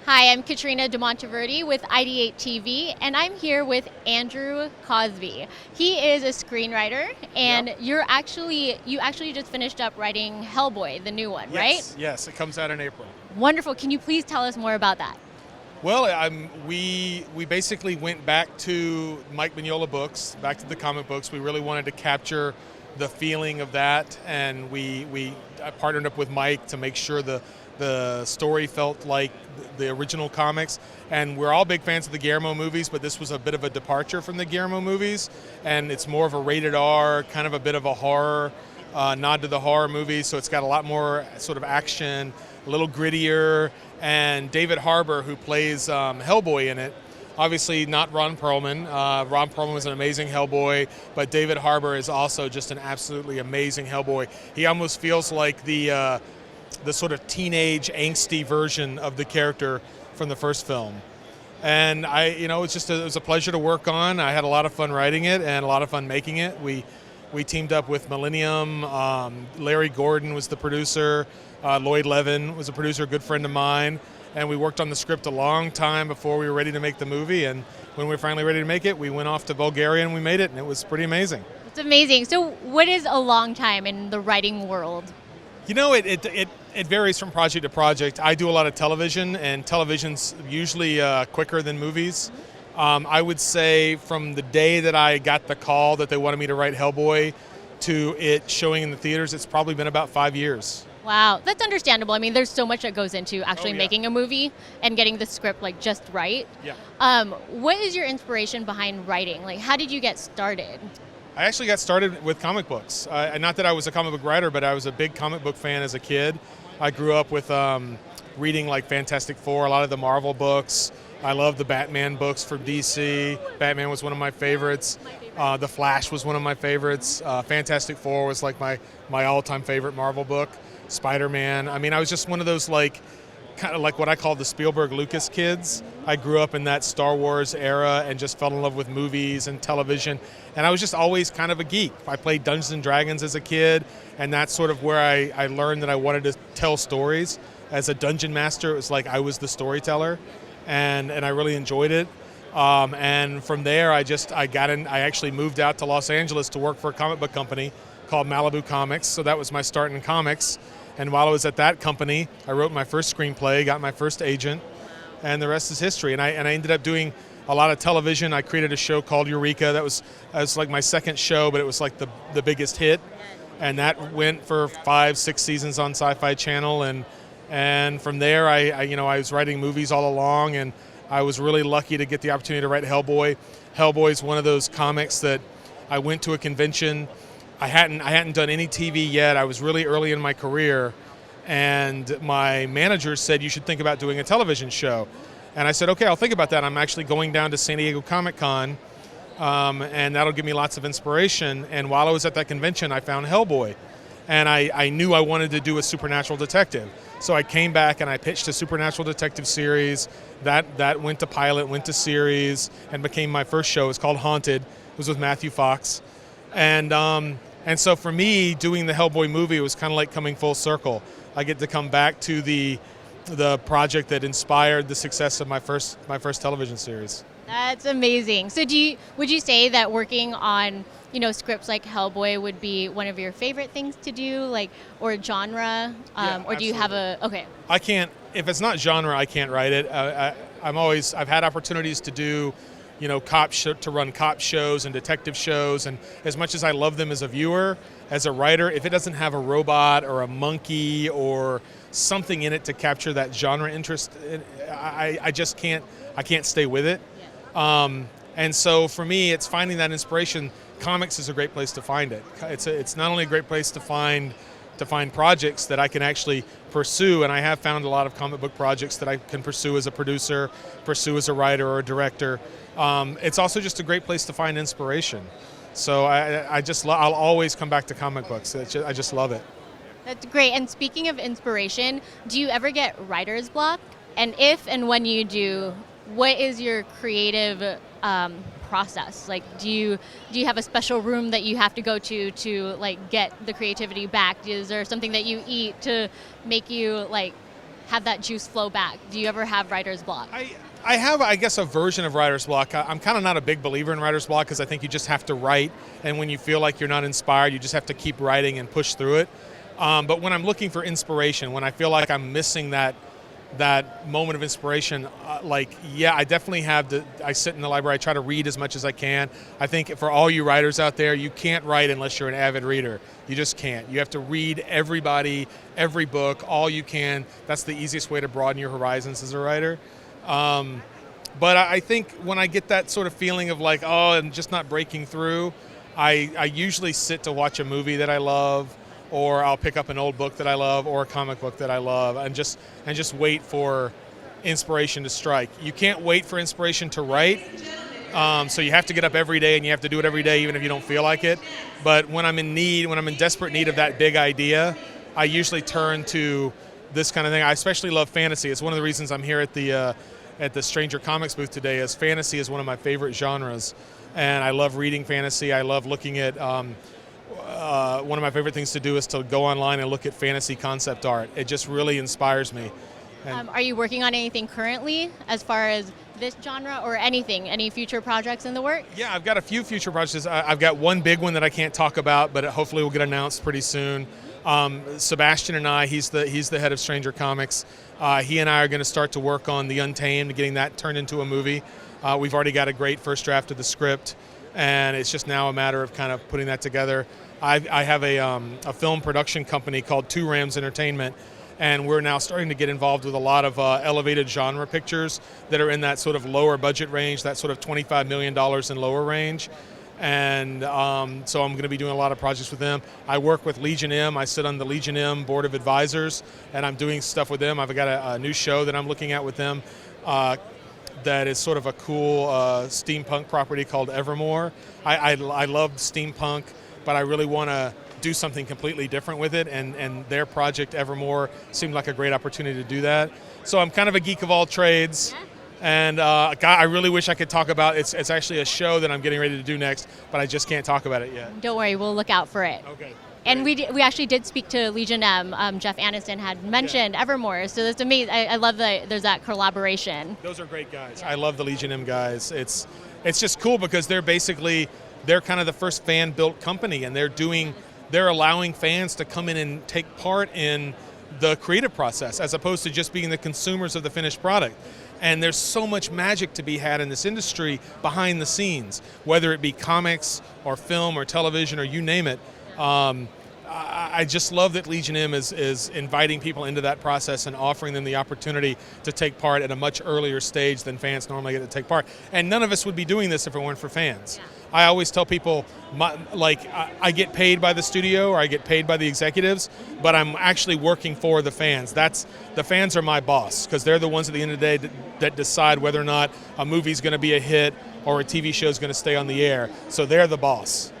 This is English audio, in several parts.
Hi, I'm Catrina Demonteverde with IdeateTV, and I'm here with Andrew Cosby. He is a screenwriter, and Yep. you actually just finished up writing Hellboy, the new one, right? Yes, it comes out in April. Wonderful. Can you please tell us more about that? Well, we basically went back to Mike Mignola books, back to the comic books. We really wanted to capture the feeling of that, and I partnered up with Mike to make sure the story felt like the original comics. And we're all big fans of the Guillermo movies, but this was a bit of a departure from the Guillermo movies, and it's more of a rated R, kind of a bit of a horror nod to the horror movie. So it's got a lot more sort of action, a little grittier. And David Harbour, who plays Hellboy in it, obviously not Ron Perlman. Ron Perlman was an amazing Hellboy, but David Harbour is also just an absolutely amazing Hellboy. He almost feels like the sort of teenage angsty version of the character from the first film. And it was a pleasure to work on. I had a lot of fun writing it and a lot of fun making it. We teamed up with Millennium. Larry Gordon was the producer. Lloyd Levin was a producer, a good friend of mine. And we worked on the script a long time before we were ready to make the movie. And when we were finally ready to make it, we went off to Bulgaria and we made it, and it was pretty amazing. It's amazing. So, what is a long time in the writing world? It varies from project to project. I do a lot of television, and television's usually quicker than movies. I would say from the day that I got the call that they wanted me to write Hellboy to it showing in the theaters, it's probably been about 5 years. Wow, that's understandable. I mean, there's so much that goes into actually yeah. making a movie and getting the script just right. Yeah. What is your inspiration behind writing? How did you get started? I actually got started with comic books. Not that I was a comic book writer, but I was a big comic book fan as a kid. I grew up with reading Fantastic Four, a lot of the Marvel books. I love the Batman books from DC. Batman was one of my favorites. The Flash was one of my favorites. Fantastic Four was my all-time favorite Marvel book. Spider-Man. I mean, I was just one of those kind of like what I call the Spielberg Lucas kids. I grew up in that Star Wars era and just fell in love with movies and television. And I was just always kind of a geek. I played Dungeons and Dragons as a kid, and that's sort of where I learned that I wanted to tell stories. As a dungeon master, it was like I was the storyteller, and I really enjoyed it. And from there, I actually moved out to Los Angeles to work for a comic book company called Malibu Comics. So that was my start in comics. And while I was at that company, I wrote my first screenplay, got my first agent, and the rest is history. And I ended up doing a lot of television. I created a show called Eureka. That was like my second show, but it was like the biggest hit. And that went for 5-6 seasons on Sci-Fi Channel. And from there, I was writing movies all along, and I was really lucky to get the opportunity to write Hellboy. Hellboy is one of those comics that I went to a convention. I hadn't done any TV yet. I was really early in my career, and my manager said, you should think about doing a television show. And I said, okay, I'll think about that. I'm actually going down to San Diego Comic-Con, and that'll give me lots of inspiration. And while I was at that convention, I found Hellboy, and I knew I wanted to do a supernatural detective. So I came back and I pitched a supernatural detective series. That went to pilot, went to series, and became my first show. It's called Haunted. It was with Matthew Fox. And so for me, doing the Hellboy movie was kind of like coming full circle. I get to come back to the project that inspired the success of my first television series. That's amazing. So would you say that working on scripts like Hellboy would be one of your favorite things to do, or genre? Yeah, or do you have okay? I can't, if it's not genre, I can't write it. I've had opportunities to do to run cop shows and detective shows, and as much as I love them as a viewer, as a writer, if it doesn't have a robot or a monkey or something in it to capture that genre interest, I just can't stay with it. And so for me, it's finding that inspiration. Comics is a great place to find it. It's not only a great place to find projects that I can actually pursue, and I have found a lot of comic book projects that I can pursue as a producer, pursue as a writer or a director. It's also just a great place to find inspiration. So I'll always come back to comic books. I just love it. That's great. And speaking of inspiration, do you ever get writer's block? And if and when you do, what is your creative process? Do you have a special room that you have to go to get the creativity back? Is there something that you eat to make you have that juice flow back? Do you ever have writer's block? I have, I guess, a version of writer's block. I'm kind of not a big believer in writer's block because I think you just have to write, and when you feel like you're not inspired, you just have to keep writing and push through it. But when I'm looking for inspiration, when I feel like I'm missing that moment of inspiration, I definitely have I sit in the library, I try to read as much as I can. I think for all you writers out there, you can't write unless you're an avid reader. You just can't. You have to read everybody, every book, all you can. That's the easiest way to broaden your horizons as a writer. But I think when I get that sort of feeling of like, oh, I'm just not breaking through, I usually sit to watch a movie that I love, or I'll pick up an old book that I love, or a comic book that I love, and just wait for inspiration to strike. You can't wait for inspiration to write, so you have to get up every day, and you have to do it every day, even if you don't feel like it. But when I'm in desperate need of that big idea, I usually turn to this kind of thing. I especially love fantasy. It's one of the reasons I'm here at the Stranger Comics booth today. Is fantasy is one of my favorite genres, and I love reading fantasy. I love looking at. One of my favorite things to do is to go online and look at fantasy concept art. It just really inspires me. Are you working on anything currently as far as this genre or anything? Any future projects in the works? Yeah, I've got a few future projects. I've got one big one that I can't talk about, but hopefully will get announced pretty soon. Sebastian and I, he's the head of Stranger Comics. He and I are going to start to work on The Untamed, getting that turned into a movie. We've already got a great first draft of the script, and it's just now a matter of kind of putting that together. I have a film production company called Two Rams Entertainment, and we're now starting to get involved with a lot of elevated genre pictures that are in that sort of lower budget range, that sort of $25 million and lower range. And so I'm going to be doing a lot of projects with them. I work with Legion M. I sit on the Legion M board of advisors, and I'm doing stuff with them. I've got a new show that I'm looking at with them that is sort of a cool steampunk property called Evermore. I love steampunk, but I really want to do something completely different with it, and their project Evermore seemed like a great opportunity to do that. So I'm kind of a geek of all trades. Yeah. And I really wish I could talk about it. It's actually a show that I'm getting ready to do next, but I just can't talk about it yet. Don't worry, we'll look out for it. Okay. And we actually did speak to Legion M. Jeff Aniston had mentioned Evermore, so that's amazing. I love that there's that collaboration. Those are great guys. Yeah. I love the Legion M guys. It's just cool because they're kind of the first fan-built company, and they're allowing fans to come in and take part in the creative process as opposed to just being the consumers of the finished product. And there's so much magic to be had in this industry behind the scenes, whether it be comics or film or television or you name it. I just love that Legion M is inviting people into that process and offering them the opportunity to take part at a much earlier stage than fans normally get to take part. And none of us would be doing this if it weren't for fans. Yeah. I always tell people, I get paid by the studio or I get paid by the executives, but I'm actually working for the fans. The fans are my boss because they're the ones at the end of the day that decide whether or not a movie's going to be a hit or a TV show is going to stay on the air. So they're the boss.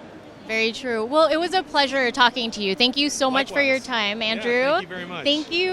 Very true. Well, it was a pleasure talking to you. Thank you so much for your time, Andrew. Yeah, thank you very much. Thank you.